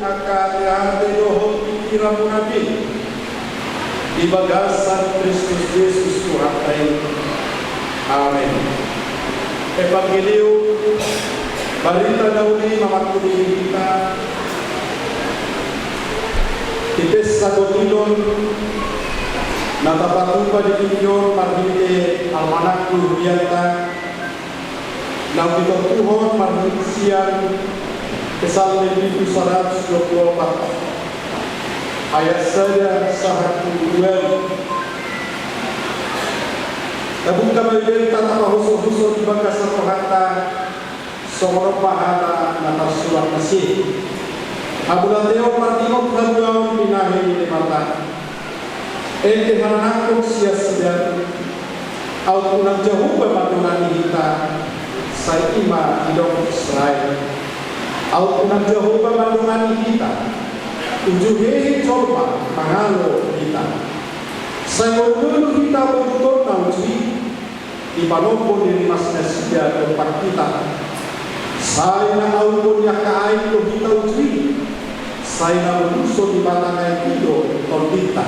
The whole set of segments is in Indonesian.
akate doho pikiran nabi di bagasan Kristus Yesus Tuhan kami. Amin. Evangelium Barita Daudi mamakuni kita Tipes Sagotilon Natapatupa di Kinyon Marhite Almanakul Hurianta Nampito Tuhon Marhisian Kesal Levitu 124 ayat saja sahat duel Tabung kabel tata huso di bagas terhata somoro pahana natasuan masih abulateo partimo prabuang binahe di mata ente hanakuk sia-sia autunang jauh bemadungan kita saya ima hidung Israel autunang jauh bemadungan kita ujuhehi coba mangalo kita saya dulu kita betul nauji di palompo di masnya sudah tempat kita saya nak aupun yang kain lo kita uji saya nak berusul di batang itu kita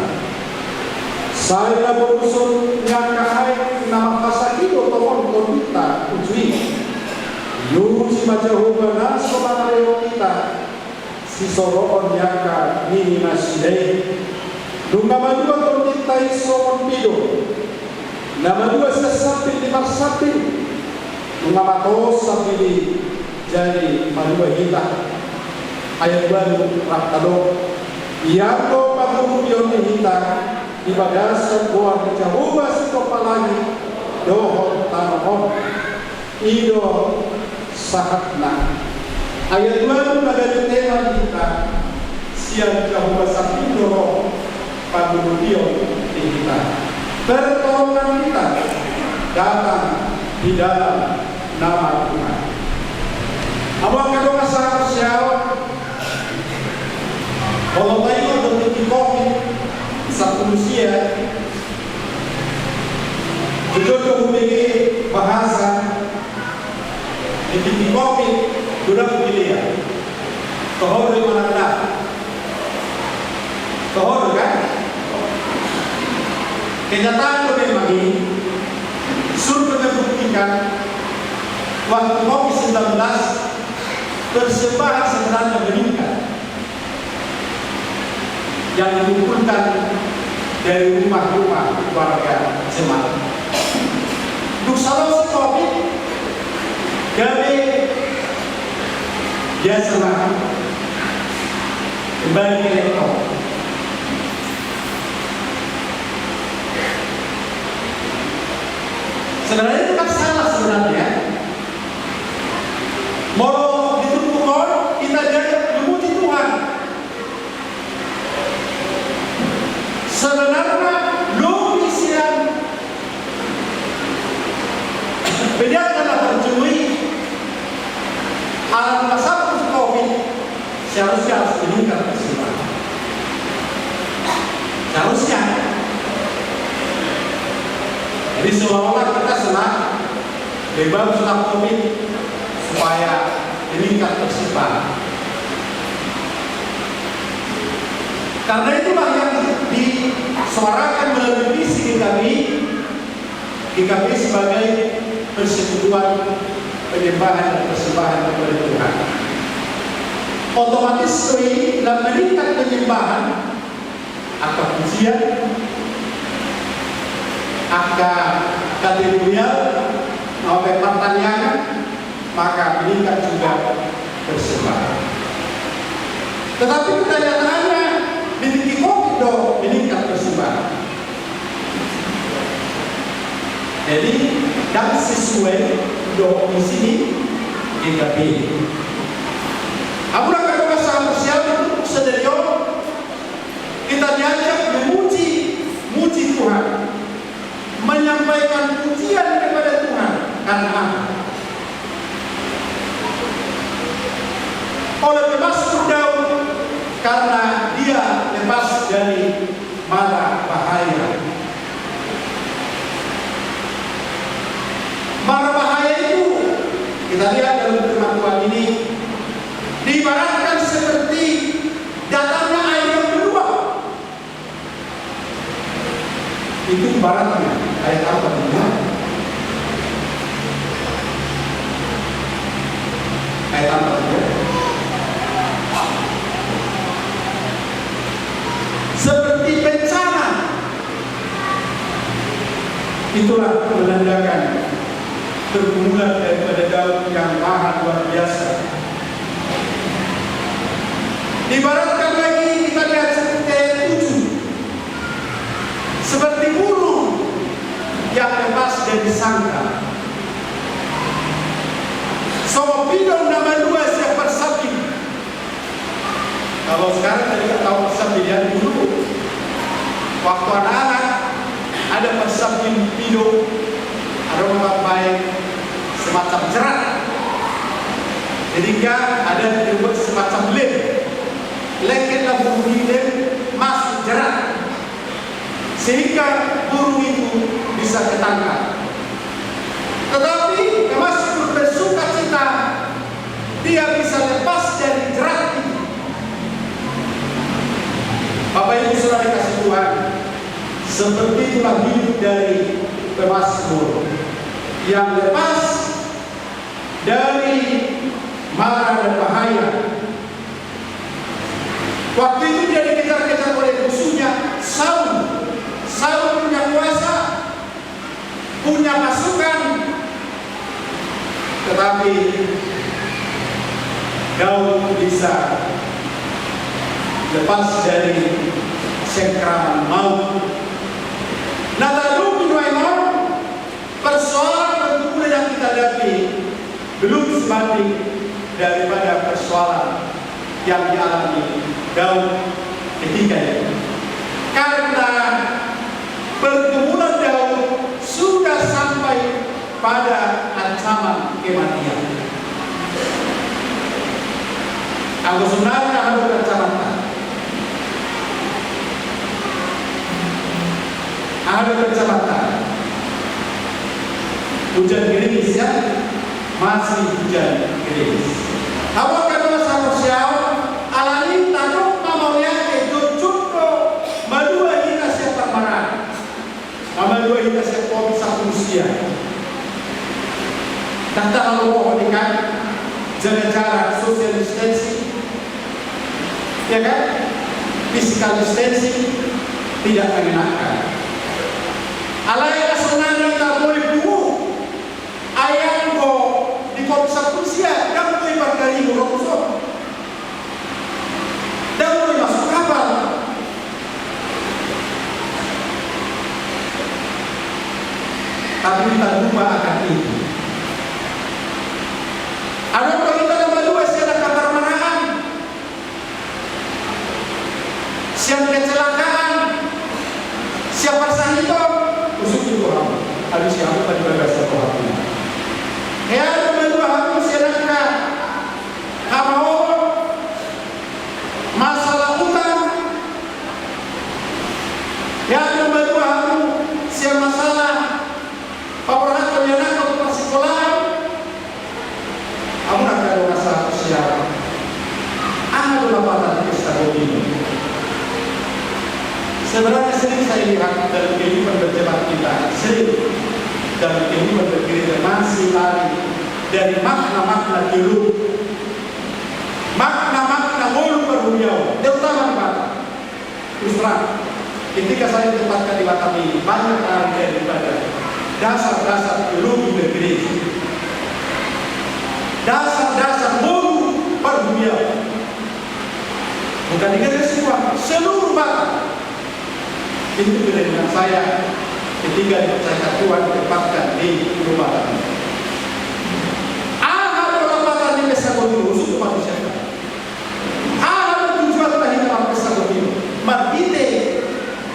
saya nak berusul yang kain nama kasar itu tolong kita uji yuji majauh benar sobat kita si soroon yang ini nasidai Nunga madua tontitai somon pido na madua sasapi di marsapi nunga matos sapili jadi madua hita ayat baru raktado iako paturubion hita di bagasan buah kecahuba si kepalagi dohon tanohon ido sahatna ayat baru naga tema kita siang cahuba sapi dohon pagulubion di kita pertolongan kita datang di dalam nama Tuhan. Abang kedua masalah sosial kalau tayo untuk COVID sa manusia jujur kehubungi bahasa di COVID sudah pilihan kahor di mana kahor kan kenyataan ko memang ini survei membuktikan waktu COVID-19 persembahan sebenarnya meningkat yang dikumpulkan dari rumah-rumah warga jemaat. Untuk salah COVID kami biasa kembali ke lektor. Sebenarnya itu kan salah sebenarnya. Mau dituntut kita jadi memuji Tuhan. Sebenarnya logisian beda adalah terjemui alat masalah COVID seharusnya harus meningkat kesimbangan. Seharusnya. Jadi seolah-olah kita senang bebas setelah COVID supaya meningkat kesimbangan. Karena itulah yang disuarakan melalui visi kami sebagai persekutuan penyembahan dan persembahan kepada Tuhan. Otomatis dalam meningkat penyembahan atau pujian akan kategorial oleh pertanyaan maka meningkat juga persembahan. Tetapi kenyataannya di COVID meningkat persembahan. Jadi dan sesuai di sini kita pilih. Apabila kita masalah sosial itu sederhana kita diajak memuji Tuhan, menyampaikan pujian kepada Tuhan karena apa? Oleh Pemasmur Daud karena dia lepas dari mara bahaya. Mara bahaya itu kita lihat dalam firman Tuhan ini diibaratkan seperti ibaratnya ayat apa dia? Ayat apa dia? Seperti bencana. Itulah menandakan pergumulan daripada Daud yang maha luar biasa. Ibaratkan lagi kita lihat seperti ayat 7, seperti burung yang lepas dari sangkar. So bidang nama dua siap bersabit. Kalau sekarang tidak tahu persabdian dulu, waktu anak-anak ada persabdian bidang, ada orang baik semacam jerat. Jadi ada dibuat semacam lem. Leketlah burung ini masuk jerat, sehingga burung itu bisa ketangkap. Tetapi masuk bersuka cita, dia bisa lepas dari jerat itu. Bapak Ibu Saudara kasih Tuhan, seperti itulah hidup dari pemazmur yang lepas dari mara dan bahaya. Waktu itu dia dikejar-kejar oleh musuhnya Saul. Saul punya kuasa, punya pasukan, tetapi Daud bisa lepas dari cengkraman maut. Nah, lalu minuman persoalan pergumulan yang kita hadapi belum sebanding daripada persoalan yang dialami Daud ketika itu. Karena pergumulan Daud sudah sampai pada ancaman kematian. Aku sebenarnya harus kacamata. Ada kacamata. Hujan gerimis ya, masih hujan gerimis. Awak kata manusia alami tanuk mamaunya itu cukup madua kita siapa marah, madua kita siapa bisa manusia. Tentang kalau mau dengan jaga jarak, social distancing, ya kan, physical distancing tidak mengenakan. Alaya sebenarnya tak boleh bungu ayam ko di komisa Rusia dan boleh berkali urusok dan boleh masuk kapal. Tapi kita lupa akan itu. Ada orang kita nama dua siapa kepermanaan, siapa kecelakaan, siapa sahito. Usul orang harus siapa pada bahasa orang. Ya ada dua harus siapa kamau masalah utang. Ya ada dua harus siapa masalah pemerhatian yang nak untuk sekolah. Kamu nak ada masalah siapa? Ada berapa tadi ini? Sebenarnya sering saya lihat dalam kehidupan berjemaat kita, sering dalam kehidupan bergereja masih lari dari makna-makna dulu, makna-makna wolu perhuniau, terutama di Batam. Terus terang, ketika saya ditempatkan di Batam ini, banyak lari daripada dasar-dasar teologi bergereja, dasar-dasar wolu perhuniau. Bukan di gereja semua, seluruh Batam. Itu dengan saya ketika dipercaya Tuhan ditempatkan di rumah kami. Ada perapatan di Pesta Kontinu untuk manusia. Ada tujuan tadi dalam Pesta Kontinu. Margite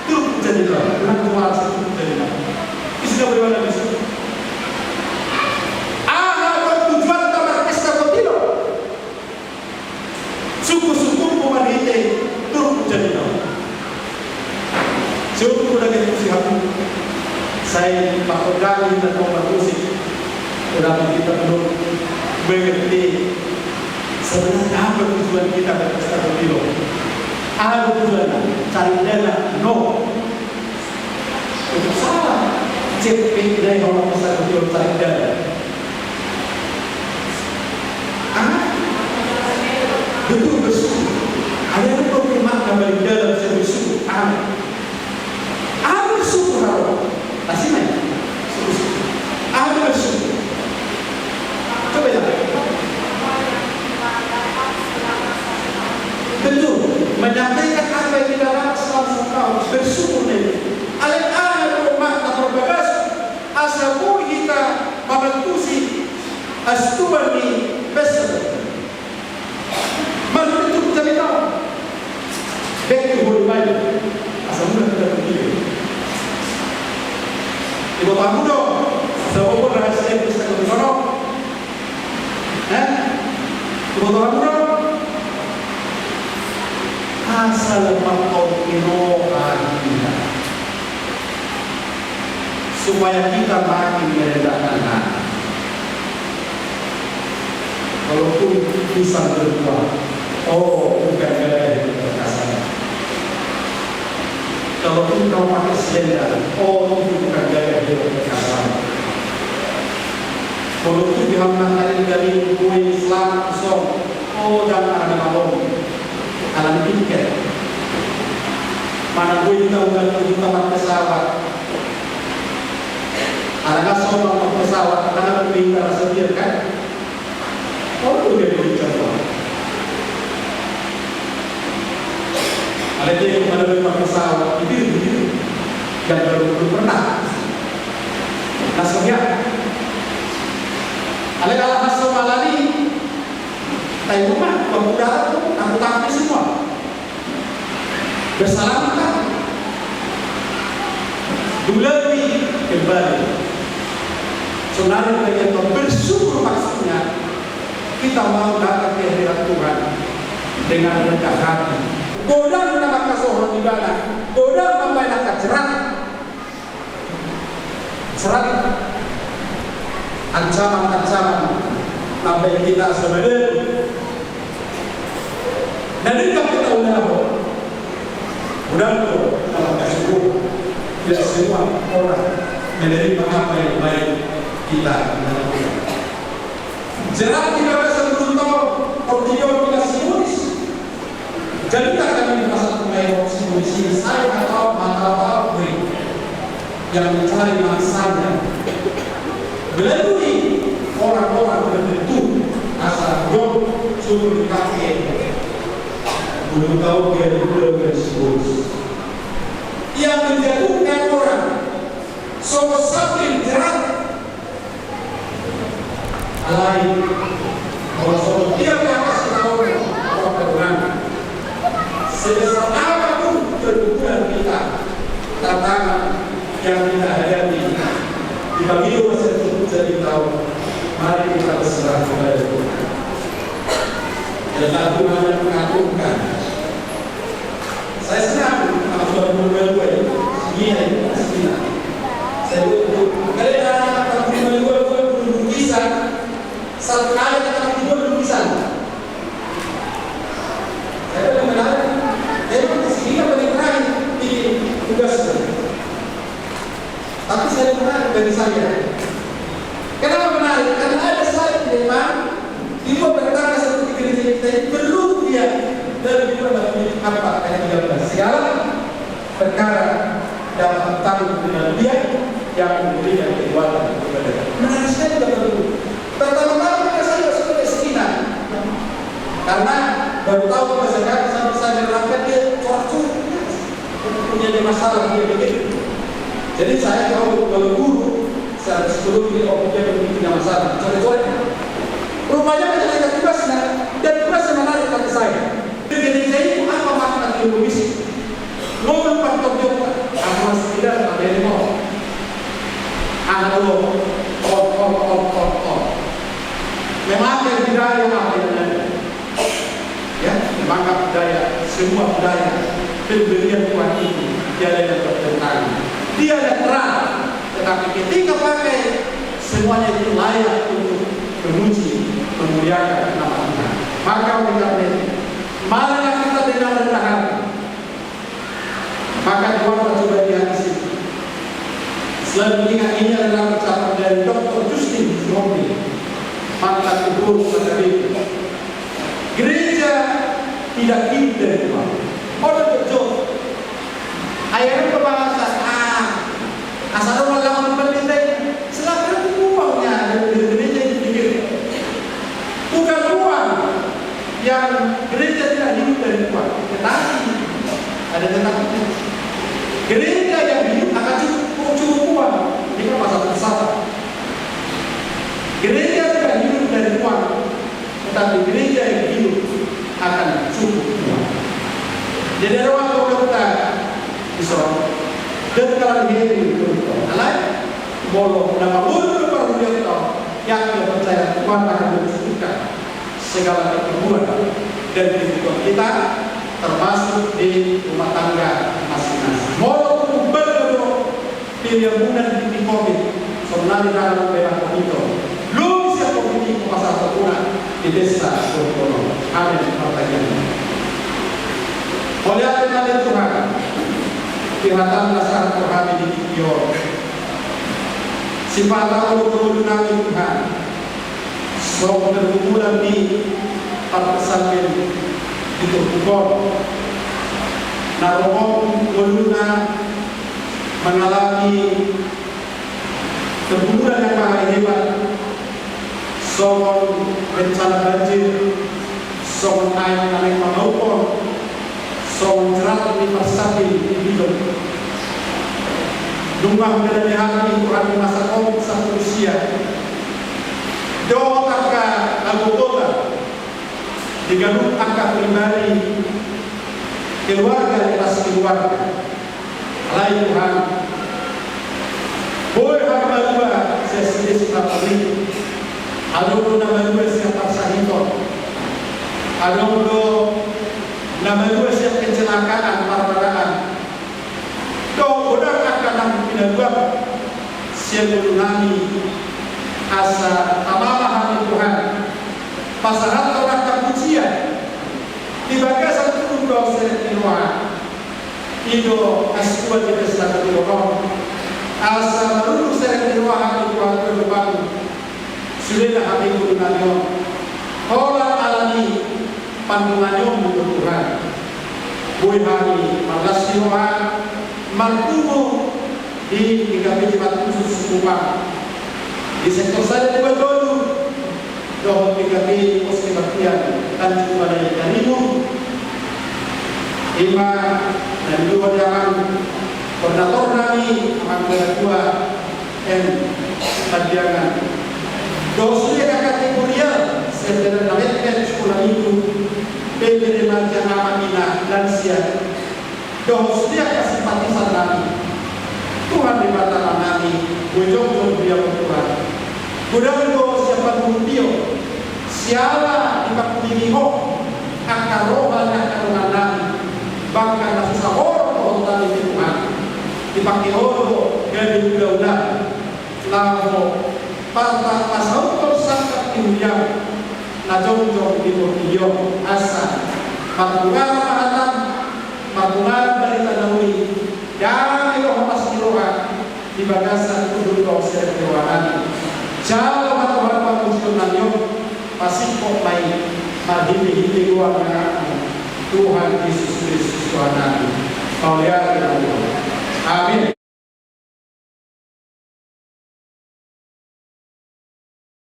turut jadi dalam, bukan cuma satu jadi dalam. Bisa bagaimana bisa? Ada tujuan dalam Pesta Kontinu. Suku-suku Margite turut jadi dalam. Cukup udah gitu siapa? Saya pakai kali dan nomor musik. Udah kita belum mengerti sebenarnya apa tujuan kita berpesta pemilu. Apa tujuan? Cari dana? No. Untuk salah cek dari orang besar di otak dada. Betul bersyukur. Ada yang bermakna bagi dalam saya bersyukur. Bersyukur Allah. Masih main. Bersyukur. Coba ya. Betul. Menyampaikan apa yang kita dapat selama setahun. Bersyukur ini. Al-An bermakna berbebas. Asabu kita membentusi astubani besar. Maksudnya itu kita tahu. Back to Holy Bible. Asal mula kita begini. Ibu tahu dong. Sebab rahasia kita kebenaran. Ibu tahu dong. Asal makau inohaninya. Supaya kita makin merendahkan hati. Walaupun bisa berbuat, bukan gaya perkasaan. Kalaupun kau pakai selendang, bukan gaya perkasaan. Walaupun dihambat dari kue Islam, dan ada malam, alam tiket. Mana kue kita udah di tempat pesawat. Ada seorang pesawat, karena berbicara sendiri kan? Itu dia berbicara. Ada dia yang menerima pesawat itu yang belum pernah. Nasibnya. Ada kalau hasil malani, tapi rumah pemuda itu angkutan semua. Bersalamkan. Dulami kembali. Saudara yang bersyukur maksudnya kita mau datang ke hadirat Tuhan dengan rendah hati. Godang menambah kasuhan di dalam, godang membayar cerat, ancaman sampai kita sebenarnya. Dan jika kita udah dalam kasuhan, tidak semua orang menerima apa yang baik kita menerima. Jerat kita sebelum pertigaan kita simulis. Jadi kami di masa pemain simulis ini saya atau mata yang mencari maksanya. Melalui orang-orang tertentu asal dong suruh dikaki. Belum tahu dia belum simulis. Yang menjatuhkan orang sambil jerat lain kalau dia kasih tahu orang berani sebesar apapun kebutuhan kita tantangan yang kita hadapi dibagi masa itu jadi tahu mari kita berserah kepada Tuhan dan Tuhan yang mengagumkan. Saya senang kalau gue segini saya kalian gue lukisan satu kali kita tidur lukisan. Saya menarik. Sini kan paling menarik di tugas. Tapi saya menarik dari saya. Kenapa menarik? Karena ada saya di depan tiba berkata satu pikiran kita perlu dia dan lebih apa kayak 13 segala perkara dapat tanggung dengan dia yang memberikan kekuatan kepada kita. Menarik sekali tidak perlu. Pertama-tama kita sadar sebagai sekitar karena baru tahu bahasa sampai saya menerapkan dia corak-corak punya masalah dia begitu. Jadi saya tahu kalau guru secara psikologi dia punya masalah corak-corak. Rupanya menjadi tugasnya dan tugasnya menarik kata saya. Jadi saya itu apa makna teologis? Mobil faktor juga apa tidak ada yang mau. Memang yang budaya apa yang ada. Ya, memang budaya semua budaya pemberian Tuhan itu tiada yang bertentangan. Dia ada terang, tetapi ketika pakai semuanya itu layak untuk memuji, memuliakan nama Tuhan. Maka oleh marilah kita dengan rendah hati. Maka Tuhan coba di hadis itu. Selanjutnya ini adalah ucapan dari Dr. Justin Robi, mantan gubernur Semarang. Gereja tidak hidup dari Tuhan. Orang betul. Ayatnya berbahasa asal orang lawan pendidik silakan uangnya dari gereja itu pikir. Bukan uang yang gereja tidak hidup dari Tuhan, tetapi ada tetapi gereja yang hidup akan cukup uang. Ini kan masalah besar. Gereja tidak hidup dari uang, tetapi gereja yang hidup akan cukup uang. Jadi ada waktu kita isor dan kalau hidup itu alai bolong nama mundur baru dia tahu yang percaya Tuhan akan mencukupkan segala keperluan dan kebutuhan kita, termasuk di rumah tangga masing-masing. Walaupun berbeda pilihan di COVID, sebenarnya dalam bela itu, belum bisa komiti pasal terguna di desa Solo. Amin. Pertanyaan. Oleh karena Tuhan, kehadiran saat Tuhan di video, sifat Allah nabi Tuhan, so berhubungan di persamaan itu pukul, narobong uluna mengalami keburukan yang paling hebat, soal bencana banjir, soal air yang mengaupun, soal jerat di persati di hidup. Dumah dari hati Tuhan di masa COVID satu usia. Doa angka anggota, digaluk angka pribadi, keluarga atas keluarga. Alai Tuhan, boleh hamba dua sesuai sebab ini. Ada nama dua siapa sahito, ada nama dua siapa kecelakaan perbaraan. Doa benar akan nampilkan dua siapa nani asa amamahan Tuhan. Pasaran orang Kampuchea di bagasan turun doa sertifikat. Ido askuat di desa Kedorong asa lulus dari ruangan Tuhan berdepan sudah hati guru nadion orang alami pandungannya untuk Tuhan buih hari malas Tuhan martumu di 3 jemaat khusus Kupang di sektor saya juga dulu doa 3 pos kebaktian dan juga dari Kalimu Ima dan dua jangan koordinator kami akan kedua Padiangan dosunya kategorial sebenarnya namanya sekolah itu PBD Maja Amanina lansia dosunya kesempatan kami Tuhan di mata kami bujung dia Tuhan budaya siapa dia siapa di pakuniho akar rohnya karungan kami bahkan susah orang tadi Tuhan dipakai orang gaduh gaulan lalu parta pasau tersangat diuyang najong-jong di video asa matungan mahatam matungan dari tanawi yang dikohmas dirohan di bagasan kudu doser kewanan jauh matuhan pamusul nanyong pasih kok main mahimi-himi luarnya Tuhan Yesus Kristus Tuhan kami. Amin.